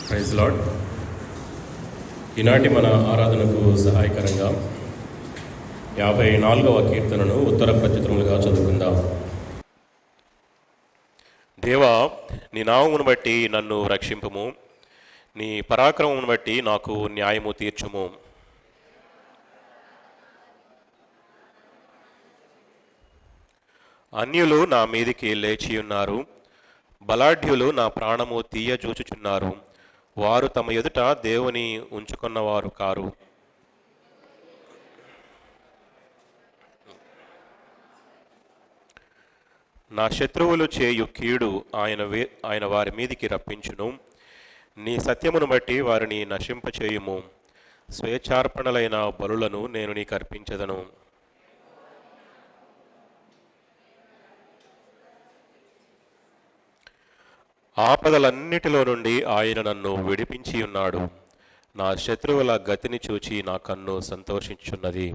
Praise lord. ఈనాటి మన ఆరాధనకు సహాయకరంగా 54వ కీర్తనను ఉత్తర ప్రత్యుత్తరములుగా చదువుకుందాం. దేవా, నీ నామమును బట్టి నన్ను రక్షింపుము, నీ పరాక్రమమును బట్టి నాకు న్యాయము తీర్చుము. అన్యులు నా మీదికి లేచి ఉన్నారు, బలాఢ్యులు నా ప్రాణము తీయజూచుచున్నారు. వారు తమ ఎదుట దేవుని ఉంచుకున్నవారు కారు. నా శత్రువులు చేయు కీడు ఆయన వారి మీదికి రప్పించును. నీ సత్యమును బట్టి వారిని నశింపచేయుము. స్వేచ్ఛార్పణలైన బలులను నేను నీకు అర్పించదను. ఆపదలన్నిటిలో నుండి ఆయన నన్ను విడిపించి ఉన్నాడు. నా శత్రువుల గతిని చూచి నా కన్ను సంతోషించున్నది.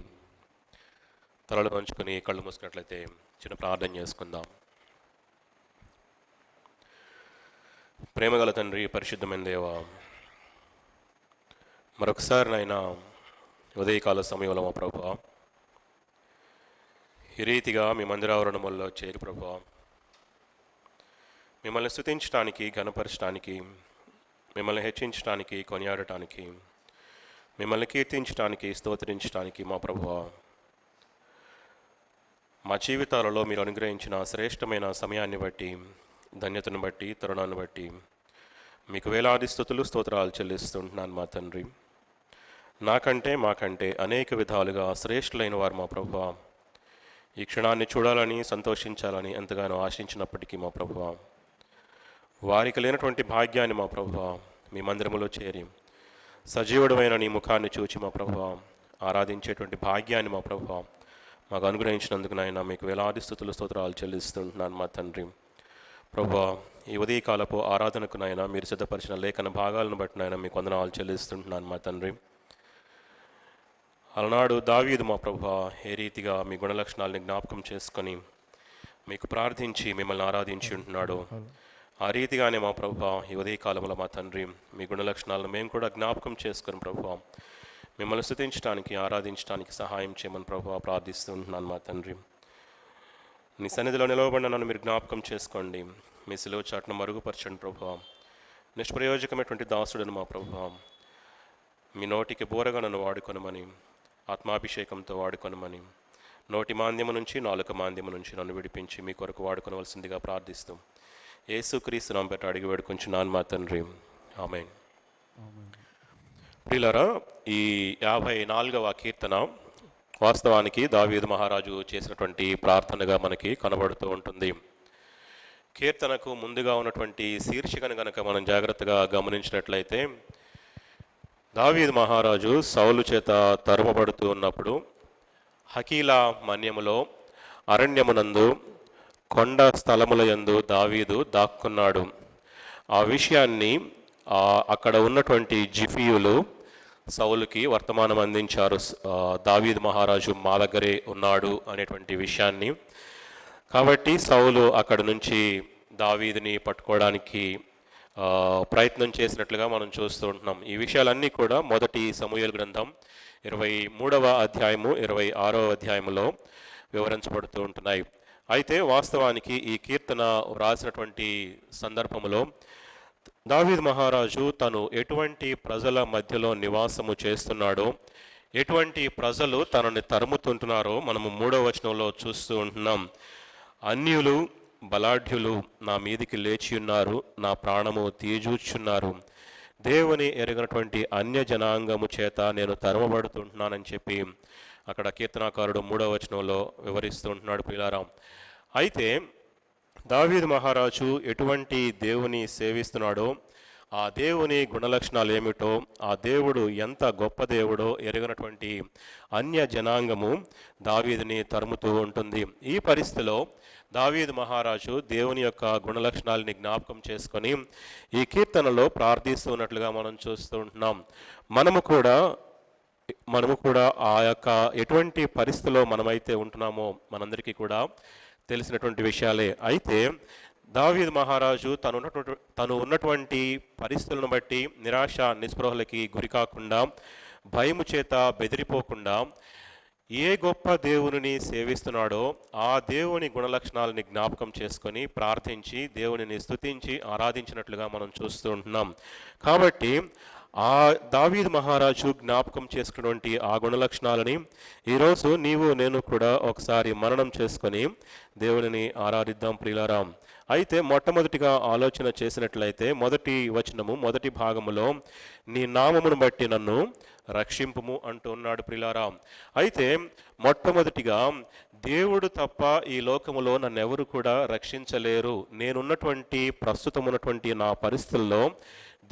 తలలు వంచుకొని కళ్ళు మూసుకున్నట్లయితే చిన్న ప్రార్థన చేసుకుందాం. ప్రేమగల తండ్రి, పరిశుద్ధమైన దేవా, మరొకసారి నాయన ఉదయకాల సమయంలో మా ప్రభువా ఈ రీతిగా మీ మందిరావరణముల్లో చేరి ప్రభువా మిమ్మల్ని స్తుతించడానికి, ఘనపరచడానికి, మిమ్మల్ని హెచ్చించడానికి, కొనియాడటానికి, మిమ్మల్ని కీర్తించడానికి, స్తోత్రించడానికి మా ప్రభువా మా జీవితాలలో మీరు అనుగ్రహించిన శ్రేష్టమైన సమయాన్ని బట్టి, ధన్యతను బట్టి, తరుణాన్ని బట్టి మీకు వేలాది స్తుతులు, స్తోత్రాలు చెల్లిస్తుంటున్నాను మా తండ్రి. నాకంటే మాకంటే అనేక విధాలుగా శ్రేష్ఠులైన వారు మా ప్రభువా ఈ క్షణాన్ని చూడాలని, సంతోషించాలని ఎంతగానో ఆశించినప్పటికీ మా ప్రభువా వారికి లేనటువంటి భాగ్యాన్ని మా ప్రభువా మీ మందిరములో చేరి సజీవుడమైన నీ ముఖాన్ని చూచి మా ప్రభువా ఆరాధించేటువంటి భాగ్యాన్ని మా ప్రభువా మాకు అనుగ్రహించినందుకు నాయన మీకు వేలాది స్తుతులు, స్తోత్రాలు చెల్లిస్తుంటున్నాను మా తండ్రి. ప్రభువా ఈ ఉదయకాలపు ఆరాధనకు నాయన మీరు సిద్ధపరిచిన లేఖన భాగాలను బట్టి నాయన మీకు వందనాలు చెల్లిస్తుంటున్నాను మా తండ్రి. అలనాడు దావీదు మా ప్రభువా ఏ రీతిగా మీ గుణలక్షణాలని జ్ఞాపకం చేసుకొని మీకు ప్రార్థించి మిమ్మల్ని ఆరాధించి ఉంటున్నాడు, ఆ రీతిగానే మా ప్రభువా ఈ ఉదయకాలంలో మా తండ్రి మీ గుణలక్షణాలను మేము కూడా జ్ఞాపకం చేసుకుని ప్రభువా మిమ్మల్ని స్తుతించడానికి, ఆరాధించడానికి సహాయం చేయమని ప్రభువా ప్రార్థిస్తుంటున్నాను మా తండ్రి. నీ సన్నిధిలో నిలవబడిన నన్ను మీరు జ్ఞాపకం చేసుకోండి, మీ సిలువ చాటును మరుగుపరచండి ప్రభువా. నిష్ప్రయోజకమైనటువంటి దాసుడను మా ప్రభువా మీ నోటికి బోరగా నన్ను వాడుకొనమని, ఆత్మాభిషేకంతో వాడుకొనమని, నోటి మాంద్యము నుంచి, నాలుక మాంద్యము నుంచి నన్ను విడిపించి మీ కొరకు వాడుకొనవలసిందిగా ప్రార్థిస్తూ యేసుక్రీస్తు నామమున పెట్టి అడిగి వేడుకొంచున్నాను మా తండ్రి, ఆమేన్. ప్రియులారా, ఈ 54వ కీర్తన వాస్తవానికి దావీదు మహారాజు చేసినటువంటి ప్రార్థనగా మనకి కనబడుతూ ఉంటుంది. కీర్తనకు ముందుగా ఉన్నటువంటి శీర్షికను కనుక మనం జాగ్రత్తగా గమనించినట్లయితే, దావీదు మహారాజు సౌలు చేత తరుమబడుతూ ఉన్నప్పుడు హకీలా మన్యములో అరణ్యమునందు కొండ స్థలముల యందు దావీదు దాక్కున్నాడు. ఆ విషయాన్ని అక్కడ ఉన్నటువంటి జిఫీయులు సౌలుకి వర్తమానం అందించారు, దావీదు మహారాజు మా దగ్గరే ఉన్నాడు అనేటువంటి విషయాన్ని. కాబట్టి సౌలు అక్కడ నుంచి దావీదుని పట్టుకోవడానికి ప్రయత్నం చేసినట్లుగా మనం చూస్తూ ఉంటున్నాం. ఈ విషయాలన్నీ కూడా మొదటి సమూయేలు గ్రంథం 23వ అధ్యాయము 26వ అధ్యాయంలో వివరించబడుతూ ఉంటున్నాయి. అయితే వాస్తవానికి ఈ కీర్తన వ్రాసినటువంటి సందర్భంలో దావీదు మహారాజు తను ఎటువంటి ప్రజల మధ్యలో నివాసము చేస్తున్నాడో, ఎటువంటి ప్రజలు తనని తరుముతుంటున్నారో మనము 3వ వచనంలో చూస్తూ ఉంటున్నాం. అన్యులు, బలాఢ్యులు నా మీదికి లేచి ఉన్నారు, నా ప్రాణము తీయజూచున్నారు. దేవుని ఎరిగినటువంటి అన్య జనాంగము చేత నేను తరుమబడుతుంటున్నానని చెప్పి అక్కడ కీర్తనాకారుడు 3వ వచనంలో వివరిస్తూ ఉంటున్నాడు ప్రియులారా. అయితే దావీదు మహారాజు ఎటువంటి దేవుని సేవిస్తున్నాడో, ఆ దేవుని గుణలక్షణాలు ఏమిటో, ఆ దేవుడు ఎంత గొప్ప దేవుడో ఎరిగినటువంటి అన్య జనాంగము దావీదుని తరుముతూ ఉంటుంది. ఈ పరిస్థితిలో దావీదు మహారాజు దేవుని యొక్క గుణలక్షణాలని జ్ఞాపకం చేసుకొని ఈ కీర్తనలో ప్రార్థిస్తున్నట్లుగా మనం చూస్తూ ఉంటున్నాం. మనము కూడా ఆ యొక్క ఎటువంటి పరిస్థితిలో మనమైతే ఉంటున్నామో మనందరికీ కూడా తెలిసినటువంటి విషయాలే. అయితే దావీదు మహారాజు తను ఉన్నటువంటి పరిస్థితులను బట్టి నిరాశ నిస్పృహలకి గురి కాకుండా, భయము చేత బెదిరిపోకుండా, ఏ గొప్ప దేవునిని సేవిస్తున్నాడో ఆ దేవుని గుణలక్షణాలని జ్ఞాపకం చేసుకొని ప్రార్థించి దేవునిని స్తుతించి ఆరాధించినట్లుగా మనం చూస్తూ ఉంటున్నాం. కాబట్టి ఆ దావీదు మహారాజు జ్ఞాపకం చేసుకున్నటువంటి ఆ గుణలక్షణాలని ఈరోజు నీవు నేను కూడా ఒకసారి మననం చేసుకొని దేవునిని ఆరాధిద్దాం ప్రియులారా. అయితే మొట్టమొదటిగా ఆలోచన చేసినట్లయితే మొదటి వచనము మొదటి భాగములో నీ నామమును బట్టి నన్ను రక్షింపుము అంటూ ఉన్నాడు ప్రియులారా. అయితే మొట్టమొదటిగా దేవుడు తప్ప ఈ లోకములో నన్నెవరు కూడా రక్షించలేరు. నేనున్నటువంటి ప్రస్తుతం ఉన్నటువంటి నా పరిస్థితుల్లో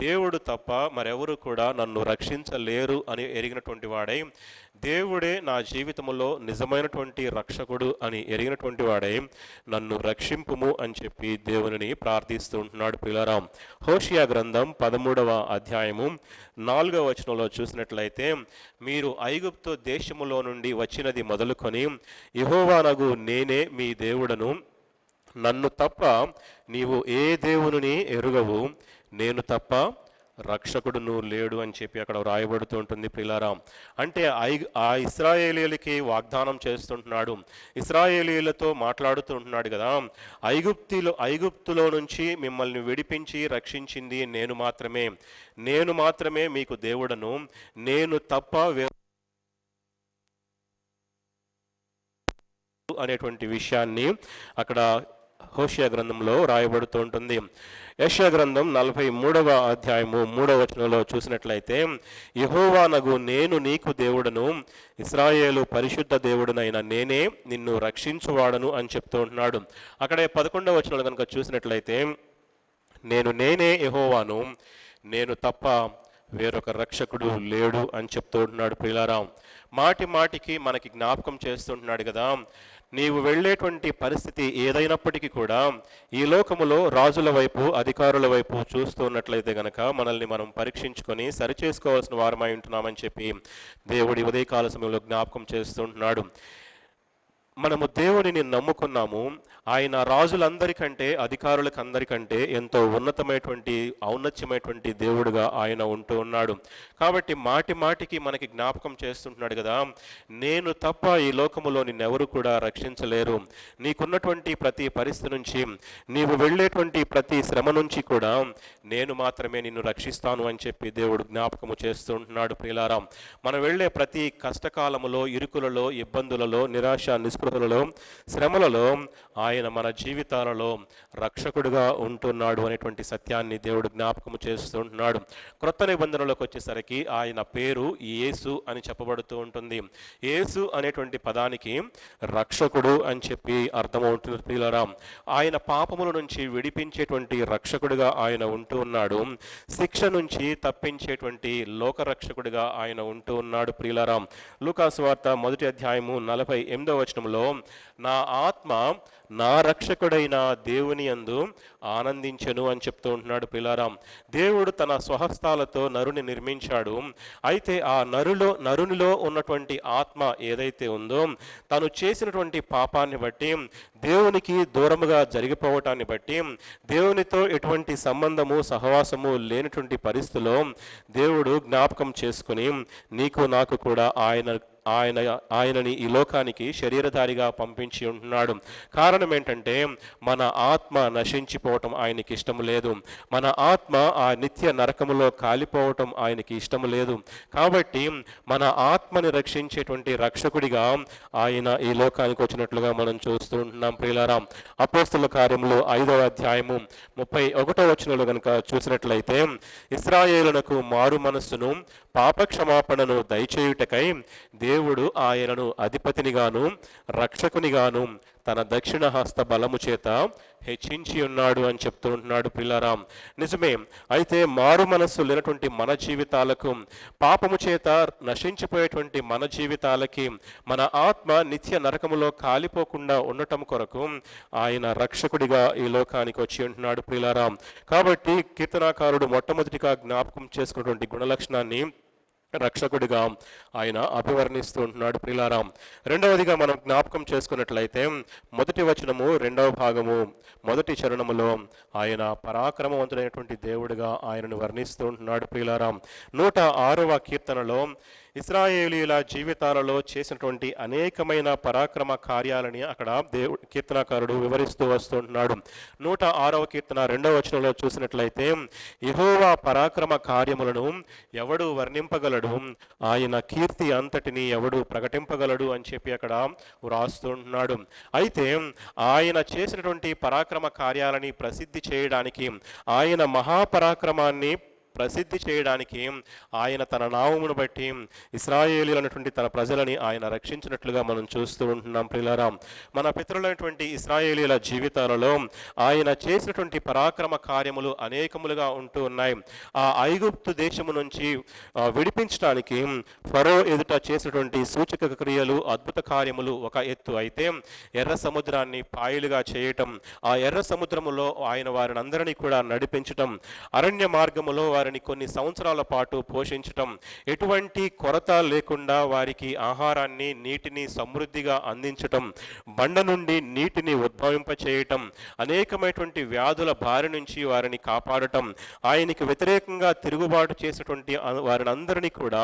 దేవుడు తప్ప మరెవరు కూడా నన్ను రక్షించలేరు అని ఎరిగినటువంటి వాడై, దేవుడే నా జీవితంలో నిజమైనటువంటి రక్షకుడు అని ఎరిగినటువంటి వాడై నన్ను రక్షింపుము అని చెప్పి దేవునిని ప్రార్థిస్తూ ఉంటున్నాడు ప్రియులారా. హోషియా గ్రంథం 13వ అధ్యాయము 4వ వచనంలో చూసినట్లయితే, మీరు ఐగుప్తు దేశములో నుండి వచ్చినది మొదలుకొని యెహోవానగు నేనే మీ దేవుడను, నన్ను తప్ప నీవు ఏ దేవునిని ఎరుగవు, నేను తప్ప రక్షకుడును లేడు అని చెప్పి అక్కడ వ్రాయబడుతూ ఉంటుంది ప్రియులారా. అంటే ఆ ఇశ్రాయేలీయులకి వాగ్దానం చేస్తుంటున్నాడు, ఇశ్రాయేలీయులతో మాట్లాడుతూ ఉంటున్నాడు కదా, ఐగుప్తులో నుంచి మిమ్మల్ని విడిపించి రక్షించింది నేను మాత్రమే మీకు దేవుడను, నేను తప్ప అనేటువంటి విషయాన్ని అక్కడ హోషియా గ్రంథంలో రాయబడుతూ ఉంటుంది. యెషయా గ్రంథం 43వ అధ్యాయము 3వ వచనంలో చూసినట్లయితే, యెహోవానగు నేను నీకు దేవుడను, ఇశ్రాయేలు పరిశుద్ధ దేవుడునైన నేనే నిన్ను రక్షించువాడను అని చెప్తూ ఉంటున్నాడు. అక్కడే 11వ వచనంలో కనుక చూసినట్లయితే, నేనే యెహోవాను, నేను తప్ప వేరొక రక్షకుడు లేడు అని చెప్తూ ఉంటున్నాడు ప్రియులారా. మాటి మాటికి మనకి జ్ఞాపకం చేస్తుంటున్నాడు కదా, నీవు వెళ్ళేటువంటి పరిస్థితి ఏదైనప్పటికీ కూడా ఈ లోకములో రాజుల వైపు అధికారుల వైపు చూస్తూ ఉన్నట్లయితే గనక మనల్ని మనం పరీక్షించుకొని సరిచేసుకోవాల్సిన వారమై ఉంటున్నామని చెప్పి దేవుడి ఉదయకాల సమయంలో జ్ఞాపకం చేస్తుంటున్నాడు. మనము దేవుడిని నమ్ముకున్నాము, ఆయన రాజులందరికంటే అధికారులకు అందరికంటే ఎంతో ఉన్నతమైనటువంటి ఔన్నత్యమైనటువంటి దేవుడుగా ఆయన ఉంటూ ఉన్నాడు. కాబట్టి మాటి మాటికి మనకి జ్ఞాపకం చేస్తుంటున్నాడు కదా, నేను తప్ప ఈ లోకములో నిన్నెవరు కూడా రక్షించలేరు, నీకున్నటువంటి ప్రతి పరిస్థితి నుంచి, నీవు వెళ్ళేటువంటి ప్రతి శ్రమ నుంచి కూడా నేను మాత్రమే నిన్ను రక్షిస్తాను అని చెప్పి దేవుడు జ్ఞాపకము చేస్తుంటున్నాడు ప్రియులారా. మనం వెళ్ళే ప్రతి కష్టకాలములో, ఇరుకులలో, ఇబ్బందులలో, నిరాశ నిస్పృహలలో, శ్రమలలో ఆయన మన జీవితాలలో రక్షకుడిగా ఉంటున్నాడు అనేటువంటి సత్యాన్ని దేవుడు జ్ఞాపకము చేస్తుంటున్నాడు. క్రొత్త నిబంధనలోకి వచ్చేసరికి ఆయన పేరు యేసు అని చెప్పబడుతూ ఉంటుంది. యేసు అనేటువంటి పదానికి రక్షకుడు అని చెప్పి అర్థమవుతుంది ప్రియులారా. ఆయన పాపముల నుంచి విడిపించేటువంటి రక్షకుడిగా ఆయన ఉంటూ ఉన్నాడు. శిక్ష నుంచి తప్పించేటువంటి లోకరక్షకుడిగా ఆయన ఉంటూ ఉన్నాడు ప్రియులారా. లూకాసు వార్త 1వ అధ్యాయము 48వ వచనంలో, నా ఆత్మ నా రక్షకుడైన దేవుని యందు ఆనందించెను అని చెప్తూ ఉంటున్నాడు ప్రియులారా. దేవుడు తన స్వహస్తాలతో నరుని నిర్మించాడు. అయితే ఆ నరునిలో ఉన్నటువంటి ఆత్మ ఏదైతే ఉందో, తను చేసినటువంటి పాపాన్ని బట్టి, దేవునికి దూరముగా జరిగిపోవటాన్ని బట్టి, దేవునితో ఎటువంటి సంబంధము సహవాసము లేనటువంటి పరిస్థితిలో దేవుడు జ్ఞాపకం చేసుకుని నీకు నాకు కూడా ఆయనని ఈ లోకానికి శరీరధారిగా పంపించి ఉంటున్నాడు. కారణం ఏంటంటే మన ఆత్మ నశించిపోవటం ఆయనకి ఇష్టము లేదు, మన ఆత్మ ఆ నిత్య నరకములో కాలిపోవటం ఆయనకి ఇష్టము లేదు. కాబట్టి మన ఆత్మని రక్షించేటువంటి రక్షకుడిగా ఆయన ఈ లోకానికి వచ్చినట్లుగా మనం చూస్తూ ఉంటున్నాం ప్రియులారా. అపోస్తల కార్యములు 5వ అధ్యాయము 31వ వచనంలో కనుక చూసినట్లయితే, ఇశ్రాయేలునకు మారు మనస్సును పాపక్షమాపణను దయచేయుటకై దేవుడు ఆయనను అధిపతినిగాను రక్షకునిగాను తన దక్షిణ హస్త బలము చేత హెచ్చించి ఉన్నాడు అని చెప్తూ ఉంటున్నాడు ప్రియులారా. నిజమే. అయితే మారు మనస్సు లేనటువంటి మన జీవితాలకు, పాపము చేత నశించిపోయేటువంటి మన జీవితాలకి, మన ఆత్మ నిత్య నరకములో కాలిపోకుండా ఉండటం కొరకు ఆయన రక్షకుడిగా ఈ లోకానికి వచ్చి ఉంటున్నాడు ప్రియులారా. కాబట్టి కీర్తనాకారుడు మొట్టమొదటిగా జ్ఞాపకం చేసుకున్నటువంటి గుణలక్షణాన్ని రక్షకుడిగా ఆయన అభివర్ణిస్తూ ఉంటున్నాడు ప్రియులారా. రెండవదిగా మనం జ్ఞాపకం చేసుకున్నట్లయితే మొదటి వచనము రెండవ భాగము మొదటి చరణములో ఆయన పరాక్రమవంతుడైనటువంటి దేవుడిగా ఆయనను వర్ణిస్తూ ఉంటున్నాడు ప్రియులారా. 106వ కీర్తనలో ఇశ్రాయేలీయుల జీవితాలలో చేసినటువంటి అనేకమైన పరాక్రమ కార్యాలని అక్కడ కీర్తనకారుడు వివరిస్తూ వస్తుంటున్నాడు. 106వ కీర్తన 2వ వచనంలో చూసినట్లయితే యెహోవా పరాక్రమ కార్యములను ఎవడు వర్ణింపగలడు, ఆయన కీర్తి అంతటిని ఎవడు ప్రకటింపగలడు అని చెప్పి అక్కడ వ్రాస్తుంటున్నాడు. అయితే ఆయన చేసినటువంటి పరాక్రమ కార్యాలని ప్రసిద్ధి చేయడానికి, ఆయన మహాపరాక్రమాన్ని ప్రసిద్ధి చేయడానికి ఆయన తన నామమును బట్టి ఇశ్రాయేలీయులు అనేటువంటి తన ప్రజలని ఆయన రక్షించినట్లుగా మనం చూస్తూ ఉంటున్నాం ప్రియులారా. మన పితరులైనటువంటి ఇశ్రాయేలీయుల జీవితాలలో ఆయన చేసినటువంటి పరాక్రమ కార్యములు అనేకములుగా ఉంటూ ఉన్నాయి. ఆ ఐగుప్తు దేశము నుంచి విడిపించడానికి ఫరో ఎదుట చేసినటువంటి సూచక క్రియలు, అద్భుత కార్యములు ఒక ఎత్తు అయితే, ఎర్ర సముద్రాన్ని పాయలుగా చేయటం, ఆ ఎర్ర సముద్రములో ఆయన వారిని అందరినీ కూడా నడిపించటం, అరణ్య మార్గములో వారిని కొన్ని సంవత్సరాల పాటు పోషించటం, ఎటువంటి కొరత లేకుండా వారికి ఆహారాన్ని, నీటిని సమృద్ధిగా అందించటం, బండ నుండి నీటిని ఉద్భవింపచేయటం, అనేకమైనటువంటి వ్యాధుల బారి నుంచి వారిని కాపాడటం, ఆయనకి వ్యతిరేకంగా తిరుగుబాటు చేసినటువంటి వారిని అందరినీ కూడా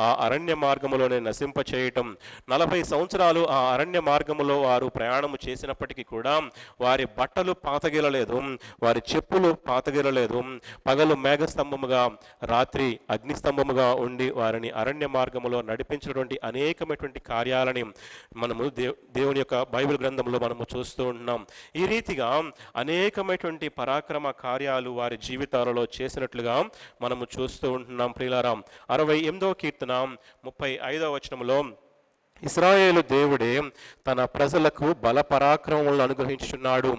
ఆ అరణ్య మార్గములోనే నశింపచేయటం, 40 సంవత్సరాలు ఆ అరణ్య మార్గములో వారు ప్రయాణము చేసినప్పటికీ కూడా వారి బట్టలు పాతగిలలేదు, వారి చెప్పులు పాతగిలలేదు, పగలు మేఘస్తంభముగా, రాత్రి అగ్నిస్తంభముగా ఉండి వారిని అరణ్య మార్గములో నడిపించినటువంటి అనేకమైనటువంటి కార్యాలని మనము దేవుని యొక్క బైబిల్ గ్రంథంలో మనము చూస్తూ ఉంటున్నాం. ఈ రీతిగా అనేకమైనటువంటి పరాక్రమ కార్యాలు వారి జీవితాలలో చేసినట్లుగా మనము చూస్తూ ఉంటున్నాం ప్రియులారా. 68వ కీర్తన 35వ వచనములో ఇశ్రాయేలు దేవుడే తన ప్రజలకు బల పరాక్రమములను అనుగ్రహించుచున్నాడు,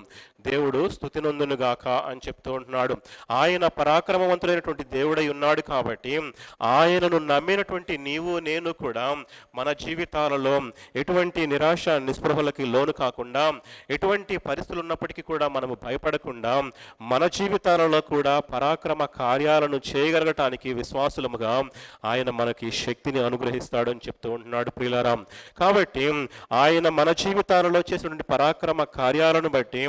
దేవుడు స్తుతి నొందునుగాక అని చెప్తూ ఉంటున్నాడు. ఆయన పరాక్రమవంతుడైనటువంటి దేవుడై ఉన్నాడు కాబట్టి ఆయనను నమ్మినటువంటి నీవు నేను కూడా మన జీవితాలలో ఎటువంటి నిరాశ నిస్పృహలకి లోను కాకుండా, ఎటువంటి పరిస్థితులు ఉన్నప్పటికీ కూడా మనము భయపడకుండా మన జీవితాలలో కూడా పరాక్రమ కార్యాలను చేయగలగటానికి విశ్వాసులముగా ఆయన మనకి శక్తిని అనుగ్రహిస్తాడు అని చెప్తూ ఉంటున్నాడు ప్రియులారా. కాబట్టి ఆయన మన జీవితాలలో చేసినటువంటి పరాక్రమ కార్యాలను బట్టి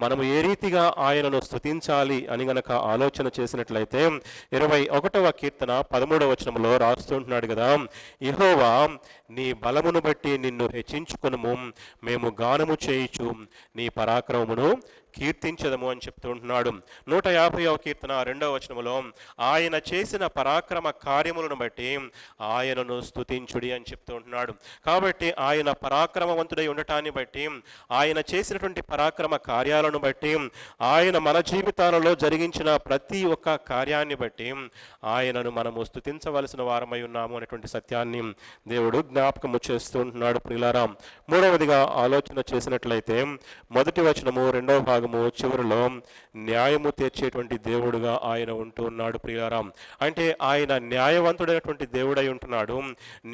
మనము ఏ రీతిగా ఆయనను స్తుతించాలి అని గనక ఆలోచన చేసినట్లయితే 21వ కీర్తన 13వ వచనంలో రాస్తుంటున్నాడు కదా, యెహోవా నీ బలమును బట్టి నిన్ను హెచ్చించుకొనుము, మేము గానము చేయుచు నీ పరాక్రమమును కీర్తించదము అని చెప్తూ ఉంటున్నాడు. 150వ కీర్తన 2వ వచనములో ఆయన చేసిన పరాక్రమ కార్యములను బట్టి ఆయనను స్తుతించుడి అని చెప్తూ ఉంటున్నాడు. కాబట్టి ఆయన పరాక్రమవంతుడై ఉండటాన్ని బట్టి, ఆయన చేసినటువంటి పరాక్రమ కార్యాలను బట్టి, ఆయన మన జీవితాలలో జరిగించిన ప్రతి ఒక్క కార్యాన్ని బట్టి ఆయనను మనము స్తుతించవలసిన వారమై ఉన్నాము అనేటువంటి సత్యాన్ని దేవుడు జ్ఞాపకము చేస్తూ ఉంటున్నాడు ప్రియులారా. మూడవదిగా ఆలోచన చేసినట్లయితే మొదటి వచనము 2వ భాగము చివరిలో న్యాయము తీర్చేటువంటి దేవుడుగా ఆయన ఉంటూ ఉన్నాడు ప్రియులారా. అంటే ఆయన న్యాయవంతుడైనటువంటి దేవుడై ఉంటున్నాడు,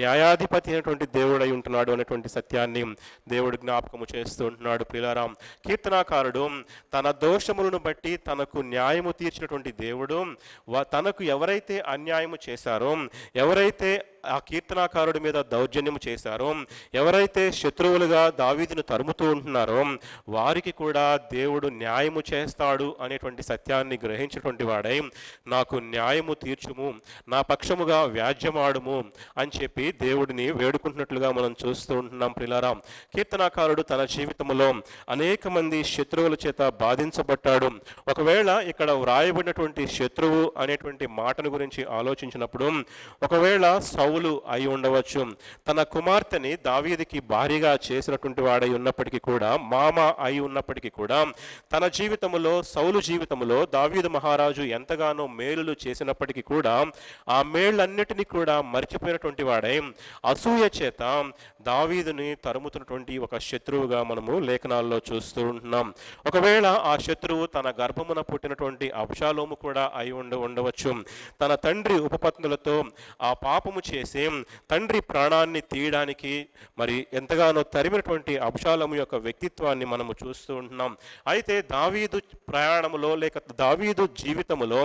న్యాయాధిపతి అయినటువంటి దేవుడై ఉంటున్నాడు అనేటువంటి సత్యాన్ని దేవుడు జ్ఞాపకము చేస్తూ ఉంటున్నాడు ప్రియులారా. కీర్తనాకారుడు తన దోషములను బట్టి తనకు న్యాయము తీర్చినటువంటి దేవుడు, తనకు ఎవరైతే అన్యాయము చేశారో, ఎవరైతే ఆ కీర్తనాకారుడి మీద దౌర్జన్యము చేశారో, ఎవరైతే శత్రువులుగా దావీదును తరుముతూ ఉంటున్నారో వారికి కూడా దేవుడు న్యాయము చేస్తాడు అనేటువంటి సత్యాన్ని గ్రహించినటువంటి వాడై, నాకు న్యాయము తీర్చుము, నా పక్షముగా వ్యాజ్యమాడుము అని చెప్పి దేవుడిని వేడుకుంటున్నట్లుగా మనం చూస్తూ ఉంటున్నాం ప్రియులారా. కీర్తనాకారుడు తన జీవితంలో అనేక మంది శత్రువుల చేత బాధించబడ్డాడు. ఒకవేళ ఇక్కడ వ్రాయబడినటువంటి శత్రువు అనేటువంటి మాటను గురించి ఆలోచించినప్పుడు ఒకవేళ సౌలు అయి ఉండవచ్చు, తన కుమార్తెని దావీదుకి భార్యగా చేసినటువంటి వాడై ఉన్నప్పటికీ కూడా, మామ అయి ఉన్నప్పటికీ కూడా, తన జీవితంలో సౌలు జీవితంలో దావీదు మహారాజు ఎంతగానో మేలులు చేసినప్పటికీ కూడా ఆ మేళ్ళన్నిటినీ కూడా మర్చిపోయినటువంటి వాడై అసూయ చేత దావీదుని తరుముతున్నటువంటి ఒక శత్రువుగా మనము లేఖనాల్లో చూస్తూ ఉంటున్నాం. ఒకవేళ ఆ శత్రువు తన గర్భమున పుట్టినటువంటి అబ్షాలోము కూడా అయి ఉండవచ్చు. తన తండ్రి ఉపపత్నులతో ఆ పాపము చేసి చెప్పేసి తండ్రి ప్రాణాన్ని తీయడానికి మరి ఎంతగానో తరిమినటువంటి అబ్షాలోము యొక్క వ్యక్తిత్వాన్ని మనము చూస్తూ ఉంటున్నాం. అయితే దావీదు ప్రయాణములో లేక దావీదు జీవితములో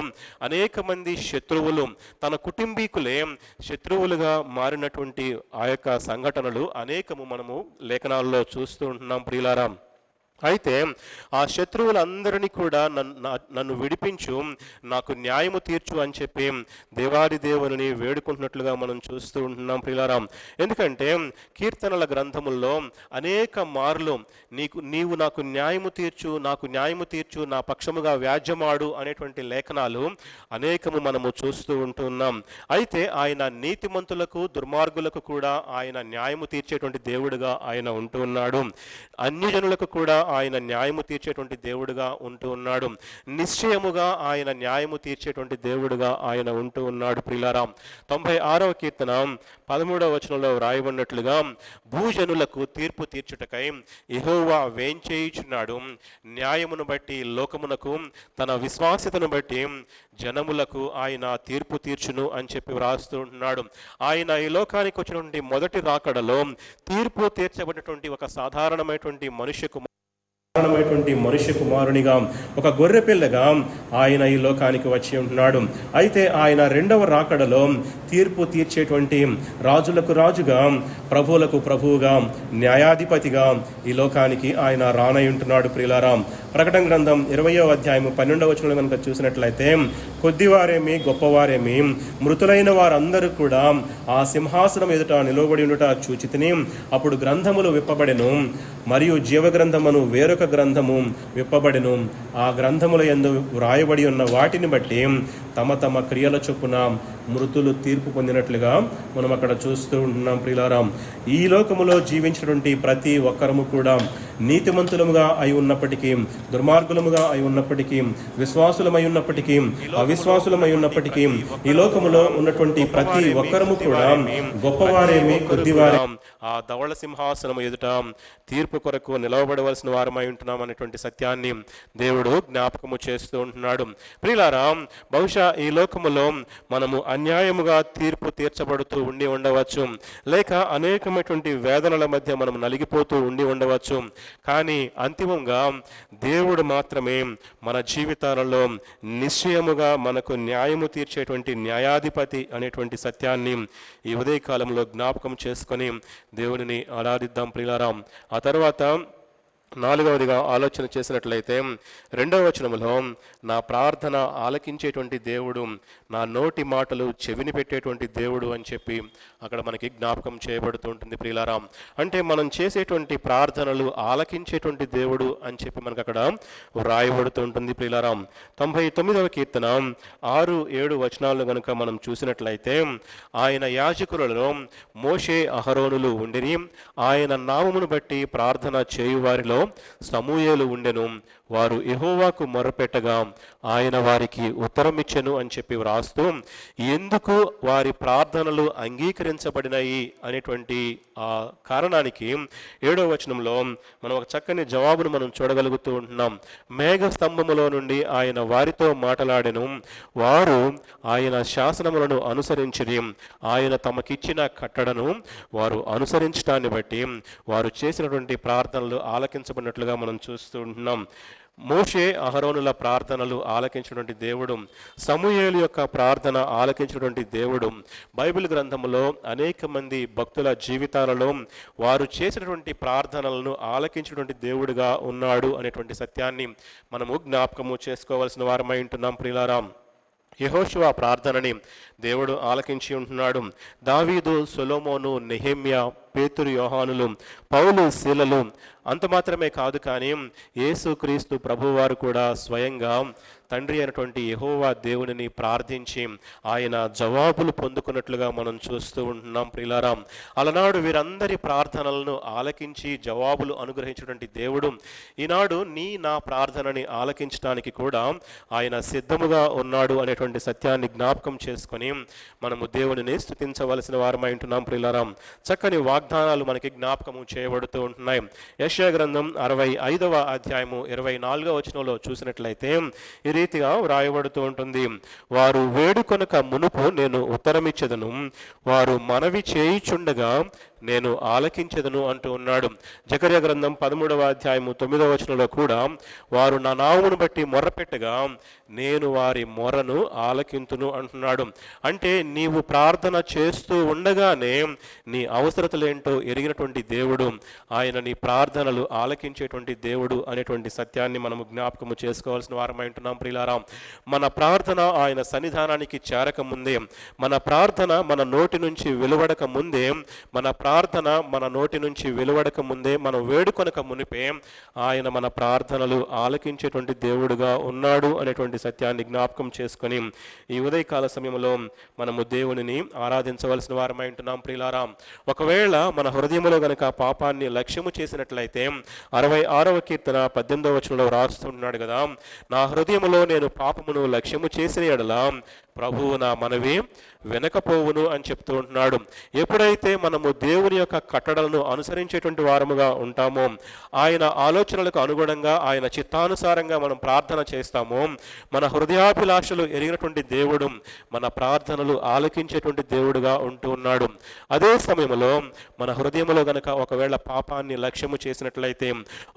అనేక మంది శత్రువులు, తన కుటుంబీకులే శత్రువులుగా మారినటువంటి ఆ యొక్క సంఘటనలు అనేకము మనము లేఖనాల్లో చూస్తూ ఉంటున్నాం ప్రియులారా. అయితే ఆ శత్రువులందరినీ కూడా నన్ను విడిపించు, నాకు న్యాయము తీర్చు అని చెప్పి దేవాది దేవుని వేడుకుంటున్నట్లుగా మనం చూస్తూ ఉంటున్నాం ప్రియులారా. ఎందుకంటే కీర్తనల గ్రంథముల్లో అనేక మార్లు నీవు నాకు న్యాయము తీర్చు, నాకు న్యాయము తీర్చు, నా పక్షముగా వ్యాజ్యమాడు అనేటువంటి లేఖనాలు అనేకము మనము చూస్తూ ఉంటున్నాం. అయితే ఆయన నీతిమంతులకు దుర్మార్గులకు కూడా ఆయన న్యాయము తీర్చేటువంటి దేవుడుగా ఆయన ఉంటూ ఉన్నాడు. అన్యజనులకు కూడా ఆయన న్యాయము తీర్చేటువంటి దేవుడుగా ఉంటూ ఉన్నాడు. నిశ్చయముగా ఆయన న్యాయము తీర్చేటువంటి దేవుడుగా ఆయన ఉంటూ ఉన్నాడు ప్రియులారా. 96వ కీర్తన 13వ వచనంలో వ్రాయబడినట్లుగా భూజనులకు తీర్పు తీర్చుటకై యెహోవా వేంచేయుచున్నాడు, న్యాయమును బట్టి లోకమునకు, తన విశ్వాస్యతను బట్టి జనములకు ఆయన తీర్పు తీర్చును అని చెప్పి వ్రాస్తూ ఉంటున్నాడు. ఆయన ఈ లోకానికి వచ్చినటువంటి మొదటి రాకడలో తీర్పు తీర్చబడినటువంటి ఒక సాధారణమైనటువంటి మనుష్య కుమారునిగా, ఒక గొర్రె పిల్లగా ఆయన ఈ లోకానికి వచ్చి ఉంటున్నాడు. అయితే ఆయన రెండవ రాకడలో తీర్పు తీర్చేటువంటి రాజులకు రాజుగా, ప్రభువులకు ప్రభువుగా, న్యాయాధిపతిగా ఈ లోకానికి ఆయన రానై ఉంటున్నాడు ప్రియులారా. ప్రకటన గ్రంథం 20వ అధ్యాయము 12వ వచనంలో కనుక చూసినట్లయితే, కొద్దివారేమి గొప్పవారేమి మృతులైన వారందరూ కూడా ఆ సింహాసనం ఎదుట నిలవబడి ఉండుట చూచితిని. అప్పుడు గ్రంథములు విప్పబడెను, మరియు జీవగ్రంథమును వేరొక గ్రంథము విప్పబడెను. ఆ గ్రంథముల యందు వ్రాయబడి ఉన్న వాటిని బట్టి తమ తమ క్రియల చొప్పున మృతులు తీర్పు పొందినట్లుగా మనం అక్కడ చూస్తూ ఉంటున్నాం ప్రియులారా. ఈ లోకములో జీవించినటువంటి ప్రతి ఒక్కరము కూడా నీతిమంతులముగా అయి ఉన్నప్పటికీ, దుర్మార్గులముగా అయి ఉన్నప్పటికీ, విశ్వాసులమై ఉన్నప్పటికీ, అవిశ్వాసులమై ఉన్నప్పటికీ, ఈ లోకములో ఉన్నటువంటి ప్రతి ఒక్కరము కూడా గొప్పవారేమి కొద్దివారే ఆ ధవళ సింహాసనము ఎదుట తీర్పు కొరకు నిలవబడవలసిన వారమై ఉంటున్నాం అనేటువంటి సత్యాన్ని దేవుడు జ్ఞాపకము చేస్తూ ఉంటున్నాడు ప్రియులారా. బహుశా ఈ లోకములో మనము అన్యాయముగా తీర్పు తీర్చబడుతూ ఉండి ఉండవచ్చు, లేక అనేకమైనటువంటి వేదనల మధ్య మనం నలిగిపోతూ ఉండి ఉండవచ్చు. కానీ అంతిమంగా దేవుడు మాత్రమే మన జీవితాలలో నిశ్చయముగా మనకు న్యాయము తీర్చేటువంటి న్యాయాధిపతి అనేటువంటి సత్యాన్ని ఈ ఉదయకాలంలో జ్ఞాపకం చేసుకొని దేవుడిని ఆరాధిద్దాం ప్రియులారా. ఆ తర్వాత 4వదిగా ఆలోచన చేసినట్లయితే 2వ వచనములో నా ప్రార్థన ఆలకించేటువంటి దేవుడు, నా నోటి మాటలు చెవిని పెట్టేటువంటి దేవుడు అని చెప్పి అక్కడ మనకి జ్ఞాపకం చేయబడుతూ ఉంటుంది ప్రియులారా. అంటే మనం చేసేటువంటి ప్రార్థనలు ఆలకించేటువంటి దేవుడు అని చెప్పి మనకు అక్కడ వ్రాయబడుతూ ఉంటుంది ప్రియులారా. 99వ కీర్తన 6-7 వచనాలను కనుక మనం చూసినట్లయితే, ఆయన యాజకులలో మోషే అహరోనులు ఉండిరి, ఆయన నామమును బట్టి ప్రార్థన చేయువారిలో సమూయేలు ఉండెను, వారు యెహోవాకు మొరపెట్టగా ఆయన వారికి ఉత్తరమిచ్చెను అని చెప్పి వ్రాస్తూ, ఎందుకు వారి ప్రార్థనలు అంగీకరించబడినాయి అనేటువంటి ఆ కారణానికి 7వ వచనంలో మనం ఒక చక్కని జవాబును మనం చూడగలుగుతూ ఉంటున్నాం. మేఘ స్తంభములో నుండి ఆయన వారితో మాట్లాడెను, వారు ఆయన శాసనములను అనుసరించిరి, ఆయన తమకిచ్చిన కట్టడను వారు అనుసరించడాన్ని బట్టి వారు చేసినటువంటి ప్రార్థనలు ఆలకించబడినట్లుగా మనం చూస్తూ ఉంటున్నాం. మోషే అహరోనుల ప్రార్థనలు ఆలకించినటువంటి దేవుడు, సమూయేలు యొక్క ప్రార్థన ఆలకించినటువంటి దేవుడు, బైబిల్ గ్రంథంలో అనేక మంది భక్తుల జీవితాలలో వారు చేసినటువంటి ప్రార్థనలను ఆలకించినటువంటి దేవుడుగా ఉన్నాడు అనేటువంటి సత్యాన్ని మనము జ్ఞాపకము చేసుకోవాల్సిన వారమై ఉంటున్నాం ప్రియులారా. యెహోషువ ప్రార్థనని దేవుడు ఆలకించి ఉంటున్నాడు. దావీదు, సొలొమోను, నెహెమ్యా, పేతురు, యోహానులు, పౌలు, శీలలు అంత మాత్రమే కాదు, కానీ యేసుక్రీస్తు ప్రభువారు కూడా స్వయంగా తండ్రి అయినటువంటి యెహోవా దేవునిని ప్రార్థించి ఆయన జవాబులు పొందుకున్నట్లుగా మనం చూస్తూ ఉంటున్నాం ప్రియులారా. అలనాడు వీరందరి ప్రార్థనలను ఆలకించి జవాబులు అనుగ్రహించినటువంటి దేవుడు ఈనాడు నా ప్రార్థనని ఆలకించడానికి కూడా ఆయన సిద్ధముగా ఉన్నాడు అనేటువంటి సత్యాన్ని జ్ఞాపకం చేసుకొని మనము దేవునిని స్తుతించవలసిన వారమై ఉంటున్నాం ప్రియులారా. చక్కని వాగ్దానాలు మనకి జ్ఞాపకము చేయబడుతూ ఉంటున్నాయి. యెషయా గ్రంథం 65వ అధ్యాయము 24వ వచనంలో చూసినట్లయితే ఈ రీతిగా వ్రాయబడుతూ ఉంటుంది, వారు వేడుకొనక మునుపు నేను ఉత్తరమిచ్చెదను, వారు మనవి చేయుచుండగా నేను ఆలకించెదను అంటూ ఉన్నాడు. జకర్యా గ్రంథం 13వ అధ్యాయము 9వ వచనంలో కూడా వారు నా నామమును బట్టి మొర్రపెట్టగా నేను వారి మొరను ఆలకింతును అంటున్నాడు. అంటే నీవు ప్రార్థన చేస్తూ ఉండగానే నీ అవసరతలేంటో ఎరిగినటువంటి దేవుడు, ఆయన నీ ప్రార్థనలు ఆలకించేటువంటి దేవుడు అనేటువంటి సత్యాన్ని మనము జ్ఞాపకము చేసుకోవాల్సిన వారమై ఉంటున్నాం. ప్రియులారా, మన ప్రార్థన ఆయన సన్నిధానానికి చేరక ముందే, మన ప్రార్థన మన నోటి నుంచి వెలువడక ముందే, మనం వేడుకొనక మునిపే ఆయన మన ప్రార్థనలు ఆలకించేటువంటి దేవుడుగా ఉన్నాడు అనేటువంటి సత్యాన్ని జ్ఞాపకం చేసుకొని ఈ ఉదయకాల సమయంలో మనము దేవునిని ఆరాధించవలసిన వారమై ఉంటున్నాం. ప్రియులారా, ఒకవేళ మన హృదయంలో గనక పాపాన్ని లక్ష్యము చేసినట్లయితే 66వ కీర్తన 18వ వచనంలో రాస్తున్నాడు కదా, నా హృదయములో నేను పాపమును లక్ష్యము చేసిన ఎడల ప్రభువు నా మనవి వెనకపోవును అని చెప్తూ ఉంటున్నాడు. ఎప్పుడైతే మనము దేవుని యొక్క కట్టడలను అనుసరించేటువంటి వారముగా ఉంటామో, ఆయన ఆలోచనలకు అనుగుణంగా ఆయన చిత్తానుసారంగా మనం ప్రార్థన చేస్తామో, మన హృదయాభిలాషలు ఎరిగినటువంటి దేవుడు మన ప్రార్థనలు ఆలకించేటువంటి దేవుడుగా ఉంటూ ఉన్నాడు. అదే సమయంలో మన హృదయంలో గనక ఒకవేళ పాపాన్ని లక్ష్యము చేసినట్లయితే,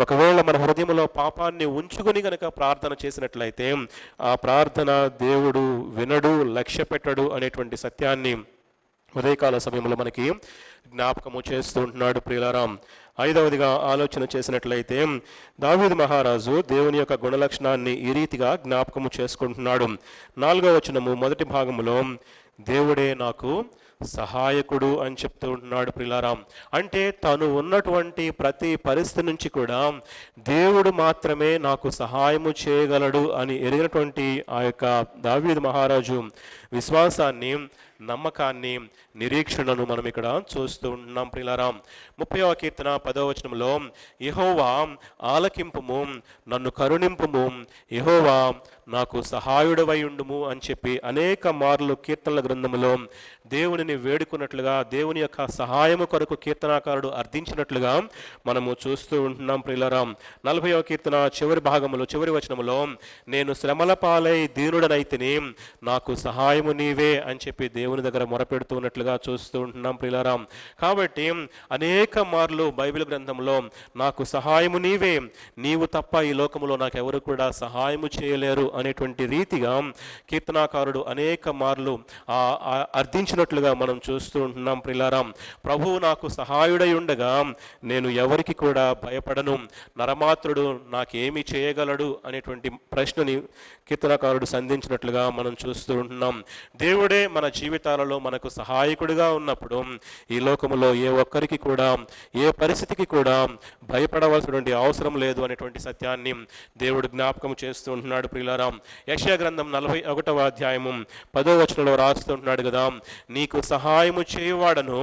ఒకవేళ మన హృదయంలో పాపాన్ని ఉంచుకొని గనక ప్రార్థన చేసినట్లయితే ఆ ప్రార్థన దేవుడు వినడు, లక్ష్య పెట్టడు అనేటువంటి సత్యాన్ని ఉదయకాల సమయంలో మనకి జ్ఞాపకము చేస్తూ ఉంటున్నాడు. ప్రియులారా, 5వదిగా ఆలోచన చేసినట్లయితే దావీదు మహారాజు దేవుని యొక్క గుణలక్షణాన్ని ఈ రీతిగా జ్ఞాపకము చేసుకుంటున్నాడు. 4వ వచనము మొదటి భాగములో దేవుడే నాకు సహాయకుడు అని చెప్తూ ఉంటున్నాడు. ప్రియులారా, అంటే తను ఉన్నటువంటి ప్రతి పరిస్థితి నుంచి కూడా దేవుడు మాత్రమే నాకు సహాయము చేయగలడు అని ఎరిగినటువంటి ఆ యొక్క దావీదు మహారాజు విశ్వాసాన్ని, నమ్మకాన్ని, నిరీక్షణను మనం ఇక్కడ చూస్తూ ఉంటున్నాం. ప్రియులారా, 30వ కీర్తన 10వ వచనంలో యెహోవా ఆలకింపుము, నన్ను కరుణింపుము, యెహోవా నాకు సహాయుడవై ఉండుము అని చెప్పి అనేక మార్లు కీర్తనల గ్రంథములో దేవునిని వేడుకున్నట్లుగా, దేవుని యొక్క సహాయము కొరకు కీర్తనాకారుడు అర్థించినట్లుగా మనము చూస్తూ ఉంటున్నాం. ప్రియులారా, 40వ కీర్తన చివరి వచనములో నేను శ్రమల పాలై దీనుడనైతిని, నాకు సహాయము నీవే అని చెప్పి దేవుని దగ్గర మొరపెడుతున్నట్లుగా చూస్తూ ఉంటున్నాం. ప్రియులారా, కాబట్టి అనేక మార్లు బైబిల్ గ్రంథంలో నాకు సహాయము నీవే, నీవు తప్ప ఈ లోకములో నాకెవరు కూడా సహాయము చేయలేరు అనేటువంటి రీతిగా కీర్తనాకారుడు అనేక మార్లు అర్థించినట్లుగా మనం చూస్తూ ఉంటున్నాం. ప్రియులారా, ప్రభువు నాకు సహాయుడై ఉండగా నేను ఎవరికి కూడా భయపడను, నరమాత్రుడు నాకేమి చేయగలడు అనేటువంటి ప్రశ్నని కీర్తనాకారుడు సంధించినట్లుగా మనం చూస్తూ ఉంటున్నాం. దేవుడే మన జీవితాలలో మనకు సహాయకుడిగా ఉన్నప్పుడు ఈ లోకములో ఏ ఒక్కరికి కూడా, ఏ పరిస్థితికి కూడా భయపడవలసినటువంటి అవసరం లేదు అనేటువంటి సత్యాన్ని దేవుడు జ్ఞాపకం చేస్తూ ఉంటున్నాడు. ప్రియులారా, యెషయా గ్రంథం 41వ అధ్యాయము 10వ వచనంలో రాస్తున్నాడు కదా, నీకు సహాయము చేయువాడను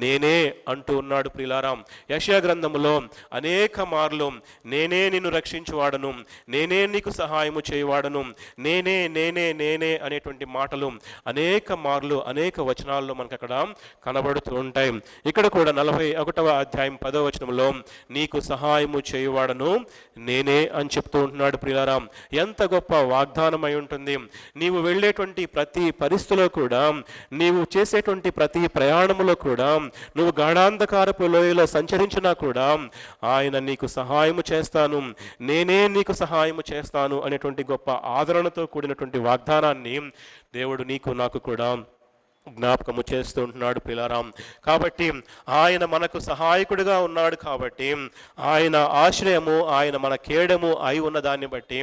నేనే అంటూ ఉన్నాడు. ప్రియులారా, యెషయా గ్రంథములో అనేక మార్లు నేనే నిన్ను రక్షించువాడను, నేనే నీకు సహాయము చేయువాడను, నేనే నేనే నేనే అనేటువంటి మాటలు అనేక మార్లు అనేక వచనాల్లో మనకు అక్కడ కనబడుతూ ఉంటాయి. ఇక్కడ కూడా 41వ అధ్యాయం 10వ వచనంలో నీకు సహాయము చేయువాడను నేనే అని చెప్తూ ఉంటున్నాడు. ప్రియులారా, ఎంత గొప్ప వాగ్దానం అయి ఉంటుంది. నీవు వెళ్ళేటువంటి ప్రతి పరిస్థితిలో కూడా, నీవు చేసేటువంటి ప్రతి ప్రయాణములో కూడా, నువ్వు గాఢాంధకారపు లోయలో సంచరించినా కూడా ఆయన నీకు సహాయము చేస్తాను, నేనే నీకు సహాయము చేస్తాను అనేటువంటి గొప్ప ఆదరణతో కూడినటువంటి వాగ్దానాన్ని దేవుడు నీకు నాకు కూడా జ్ఞాపకము చేస్తూ ఉంటున్నాడు. ప్రియులారా, కాబట్టి ఆయన మనకు సహాయకుడిగా ఉన్నాడు కాబట్టి, ఆయన ఆశ్రయము, ఆయన మన కేడము అయి ఉన్న దాన్ని బట్టి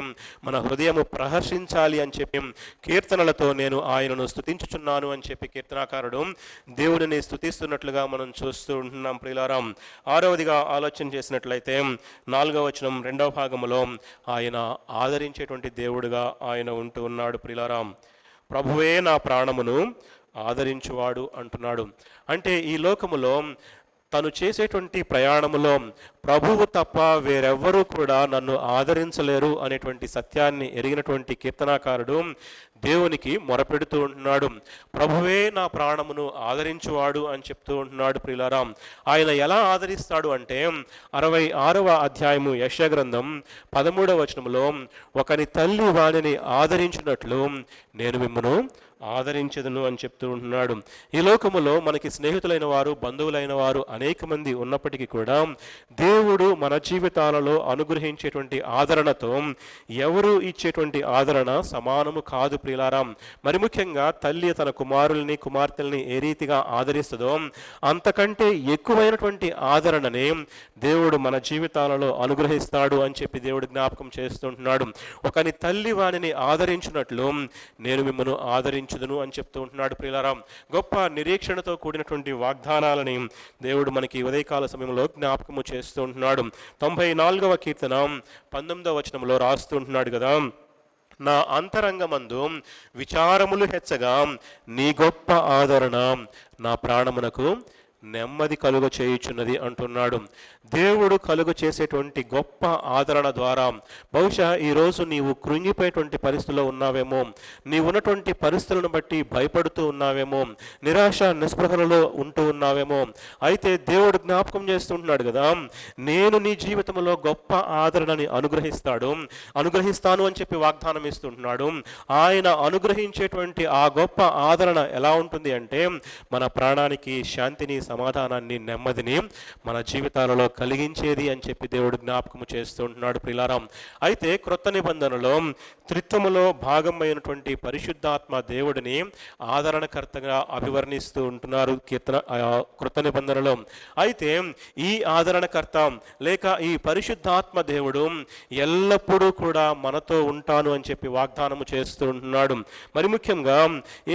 మన హృదయము ప్రహర్షించాలి అని చెప్పి కీర్తనలతో నేను ఆయనను స్తుతించుచున్నాను అని చెప్పి కీర్తనాకారుడు దేవుడిని స్తుతిస్తున్నట్లుగా మనం చూస్తూ ఉంటున్నాం. ప్రియులారా, 6వదిగా ఆలోచన చేసినట్లయితే 4వ వచనం 2వ భాగములో ఆయన ఆదరించేటువంటి దేవుడుగా ఆయన ఉంటూ ఉన్నాడు. ప్రియులారా, ప్రభువే నా ప్రాణమును ఆదరించువాడు అంటున్నాడు. అంటే ఈ లోకములో తను చేసేటువంటి ప్రయాణములో ప్రభువు తప్ప వేరెవ్వరూ కూడా నన్ను ఆదరించలేరు అనేటువంటి సత్యాన్ని ఎరిగినటువంటి కీర్తనాకారుడు దేవునికి మొరపెడుతూ ఉంటున్నాడు. ప్రభువే నా ప్రాణమును ఆదరించువాడు అని చెప్తూ ఉంటున్నాడు. ప్రియులారా, ఆయన ఎలా ఆదరిస్తాడు అంటే 66వ అధ్యాయము యెషయా గ్రంథం 13వ వచనములో, ఒకని తల్లి వానిని ఆదరించినట్లు నేను మిమ్మును ఆదరించదును అని చెప్తూ ఉంటున్నాడు. ఈ లోకములో మనకి స్నేహితులైన వారు, బంధువులైన వారు అనేక మంది ఉన్నప్పటికీ కూడా దేవుడు మన జీవితాలలో అనుగ్రహించేటువంటి ఆదరణతో ఎవరు ఇచ్చేటువంటి ఆదరణ సమానము కాదు ప్రియులారా. మరి ముఖ్యంగా తల్లి తన కుమారుల్ని కుమార్తెల్ని ఏ రీతిగా ఆదరిస్తుందో అంతకంటే ఎక్కువైనటువంటి ఆదరణని దేవుడు మన జీవితాలలో అనుగ్రహిస్తాడు అని చెప్పి దేవుడు జ్ఞాపకం చేస్తుంటున్నాడు. ఒకని తల్లి వానిని ఆదరించినట్లు నేను మిమ్మల్ని ఆదరించుదును అని చెప్తూ ఉంటున్నాడు. ప్రియులారా, గొప్ప నిరీక్షణతో కూడినటువంటి వాగ్దానాలని దేవుడు మనకి ఉదయకాల సమయంలో జ్ఞాపకము చేస్తూ ఉంటున్నాడు. 94వ కీర్తన 19వ వచనంలో రాస్తుంటున్నాడు కదా, నా అంతరంగమందు విచారములు హెచ్చగా నీ గొప్ప ఆదరణ నా ప్రాణమునకు నెమ్మది కలుగ చేయుచున్నది అంటున్నాడు. దేవుడు కలుగ చేసేటువంటి గొప్ప ఆదరణ ద్వారా బహుశా ఈరోజు నీవు కృంగిపోయేటువంటి పరిస్థితుల్లో ఉన్నావేమో, నీవు ఉన్నటువంటి పరిస్థితులను బట్టి భయపడుతూ ఉన్నావేమో, నిరాశ నిస్పృహలలో ఉంటూ ఉన్నావేమో. అయితే దేవుడు జ్ఞాపకం చేస్తుంటున్నాడు కదా, నేను నీ జీవితంలో గొప్ప ఆదరణని అనుగ్రహిస్తాను అని చెప్పి వాగ్దానం ఇస్తుంటున్నాడు. ఆయన అనుగ్రహించేటువంటి ఆ గొప్ప ఆదరణ ఎలా ఉంటుంది అంటే మన ప్రాణానికి శాంతిని, సమాధానాన్ని, నెమ్మదిని మన జీవితాలలో కలిగించేది అని చెప్పి దేవుడు జ్ఞాపకము చేస్తుంటున్నాడు. ప్రియులారా, అయితే క్రొత్త నిబంధనలో త్రిత్వములో భాగమైనటువంటి పరిశుద్ధాత్మ దేవుడిని ఆదరణకర్తగా అభివర్ణిస్తూ ఉంటున్నారు క్రొత్త నిబంధనలో. అయితే ఈ ఆదరణకర్త లేక ఈ పరిశుద్ధాత్మ దేవుడు ఎల్లప్పుడూ కూడా మనతో ఉంటాను అని చెప్పి వాగ్దానము చేస్తూ ఉంటున్నాడు. మరి ముఖ్యంగా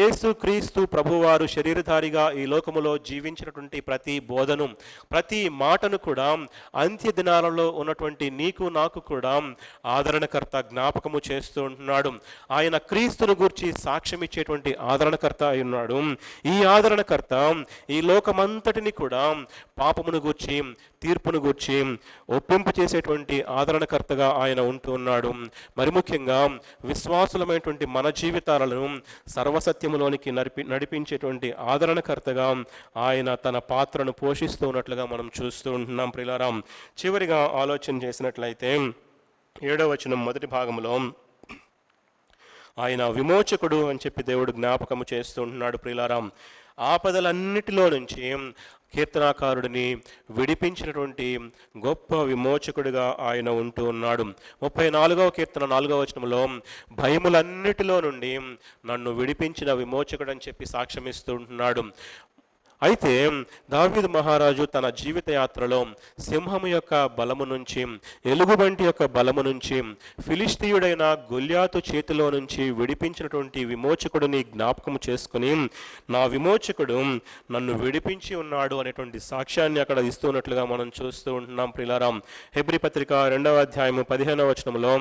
యేసు క్రీస్తు ప్రభువారు శరీరధారిగా ఈ లోకములో జీవించినటువంటి ప్రతి బోధను, ప్రతి మాటను కూడా అంత్య దినాలలో ఉన్నటువంటి నీకు నాకు కూడా ఆదరణకర్త జ్ఞాపకము చేస్తూ ఉంటున్నాడు. ఆయన క్రీస్తును గూర్చి సాక్ష్యం ఇచ్చేటువంటి ఆదరణకర్త అయి ఉన్నాడు. ఈ ఆదరణకర్త ఈ లోకమంతటిని కూడా పాపమును గూర్చి, తీర్పును గూర్చి ఒప్పింపు చేసేటువంటి ఆదరణకర్తగా ఆయన ఉంటూ ఉన్నాడు. మరి ముఖ్యంగా విశ్వాసులమైనటువంటి మన జీవితాలను సర్వసత్యములోనికి నడిపించేటువంటి ఆదరణకర్తగా ఆయన తన పాత్రను పోషిస్తూ ఉన్నట్లుగా మనం చూస్తూ ఉంటున్నాం. ప్రియులారా, చివరిగా ఆలోచన చేసినట్లయితే 7వ వచనం మొదటి భాగంలో ఆయన విమోచకుడు అని చెప్పి దేవుడు జ్ఞాపకము చేస్తూ ఉంటున్నాడు. ప్రియులారా, ఆపదలన్నిటిలో నుంచి కీర్తనాకారుడిని విడిపించినటువంటి గొప్ప విమోచకుడిగా ఆయన ఉంటూ ఉన్నాడు. 34వ కీర్తన 4వ వచనంలో భయములన్నిటిలో నుండి నన్ను విడిపించిన విమోచకుడు అని చెప్పి సాక్ష్యమిస్తూ ఉంటున్నాడు. అయితే దావీదు మహారాజు తన జీవిత యాత్రలో సింహము యొక్క బలము నుంచి, ఎలుగుబంటి యొక్క బలము నుంచి, ఫిలిష్తీయుడైన గొల్యాతు చేతిలో నుంచి విడిపించినటువంటి విమోచకుడిని జ్ఞాపకము చేసుకుని నా విమోచకుడు నన్ను విడిపించి ఉన్నాడు అనేటువంటి సాక్ష్యాన్ని అక్కడ ఇస్తున్నట్లుగా మనం చూస్తూ ఉంటున్నాం. ప్రియులారా, హెబ్రీ పత్రిక 2వ అధ్యాయము 15వ వచనంలో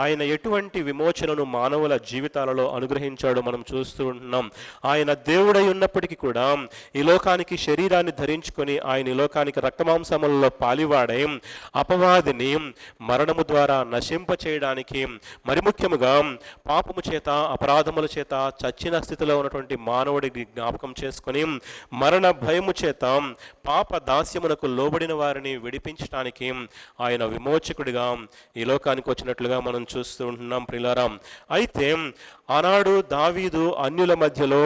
ఆయన ఎటువంటి విమోచనను మానవుల జీవితాలలో అనుగ్రహించాడో మనం చూస్తూ ఉంటున్నాం. ఆయన దేవుడై ఉన్నప్పటికీ కూడా ఈ లోకానికి శరీరాన్ని ధరించుకొని ఆయన ఈ లోకానికి రక్తమాంసములలో పాలివాడై అపవాదిని మరణము ద్వారా నశింప చేయడానికి, మరి ముఖ్యముగా పాపము చేత, అపరాధముల చేత చచ్చిన స్థితిలో ఉన్నటువంటి మానవుడిని జ్ఞాపకం చేసుకొని మరణ భయము చేత పాప దాస్యమునకు లోబడిన వారిని విడిపించడానికి ఆయన విమోచకుడిగా ఈ లోకానికి వచ్చినట్లుగా మనం చూస్తూ ఉంటున్నాం. ప్రియులారా, అయితే ఆనాడు దావీదు అన్యుల మధ్యలో,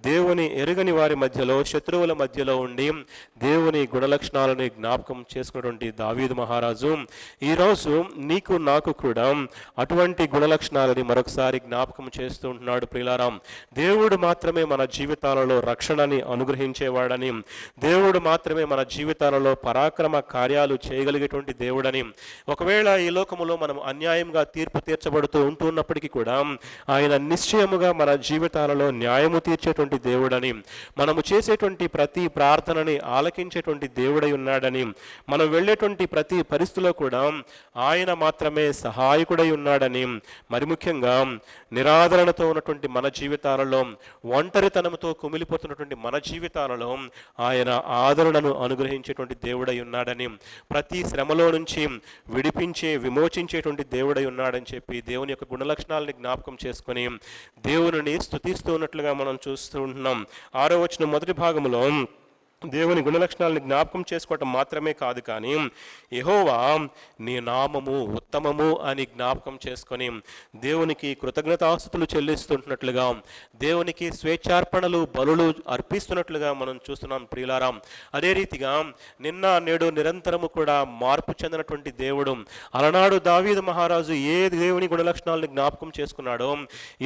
దేవుని ఎరుగని వారి మధ్యలో, శత్రువుల మధ్యలో ఉండి దేవుని గుణలక్షణాలని జ్ఞాపకం చేసుకున్నటువంటి దావీదు మహారాజు ఈరోజు నీకు నాకు కూడా అటువంటి గుణలక్షణాలని మరొకసారి జ్ఞాపకం చేస్తూ ఉంటున్నాడు. ప్రియులారా, దేవుడు మాత్రమే మన జీవితాలలో రక్షణని అనుగ్రహించేవాడని, దేవుడు మాత్రమే మన జీవితాలలో పరాక్రమ కార్యాలు చేయగలిగేటువంటి దేవుడని, ఒకవేళ ఈ లోకములో మనం అన్యాయంగా తీర్పు తీర్చబడుతూ ఉంటున్నప్పటికీ కూడా ఆయన నిశ్చయముగా మన జీవితాలలో న్యాయము తీర్చేటువంటి చేసేటువంటి దేవుడని, మనము చేసేటువంటి ప్రతి ప్రార్థనని ఆలకించేటువంటి దేవుడై ఉన్నాడని, మనం వెళ్ళేటువంటి ప్రతి పరిస్థితిలో కూడా ఆయన మాత్రమే సహాయకుడై ఉన్నాడని, మరి ముఖ్యంగా నిరాదరణతో ఉన్నటువంటి మన జీవితాలలో, ఒంటరితనంతో కుమిలిపోతున్నటువంటి మన జీవితాలలో ఆయన ఆదరణను అనుగ్రహించేటువంటి దేవుడై ఉన్నాడని, ప్రతి శ్రమలో నుంచి విమోచించేటువంటి దేవుడై ఉన్నాడని చెప్పి దేవుని యొక్క గుణలక్షణాలని జ్ఞాపకం చేసుకొని దేవుని స్తుతిస్తూ ఉన్నట్లుగా మనం చూస్తూ ఉంటున్నాం. 6వ వచనం మొదటి భాగంలో దేవుని గుణలక్షణాలను జ్ఞాపకం చేసుకోవటం మాత్రమే కాదు, కానీ యెహోవా నీ నామము ఉత్తమము అని జ్ఞాపకం చేసుకొని దేవునికి కృతజ్ఞతాస్తుతులు చెల్లిస్తుంటున్నట్లుగా, దేవునికి స్వేచ్ఛార్పణలు బలులు అర్పిస్తున్నట్లుగా మనం చూస్తున్నాం ప్రియులారా. అదే రీతిగా నిన్న నేడు నిరంతరము కూడా మార్పు చెందినటువంటి దేవుడు, అలనాడు దావీదు మహారాజు ఏ దేవుని గుణలక్షణాలను జ్ఞాపకం చేసుకున్నాడో,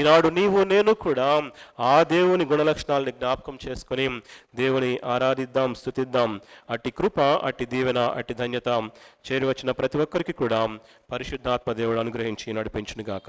ఈనాడు నీవు నేను కూడా ఆ దేవుని గుణలక్షణాలను జ్ఞాపకం చేసుకొని దేవుని ఆరాధిద్దాం, స్తుతిద్దాం. అట్టి కృప, అట్టి దీవెన, అట్టి ధన్యత చేరివచ్చిన ప్రతి ఒక్కరికి కూడా పరిశుద్ధాత్మ దేవుడు అనుగ్రహించి నడిపించునుగాక.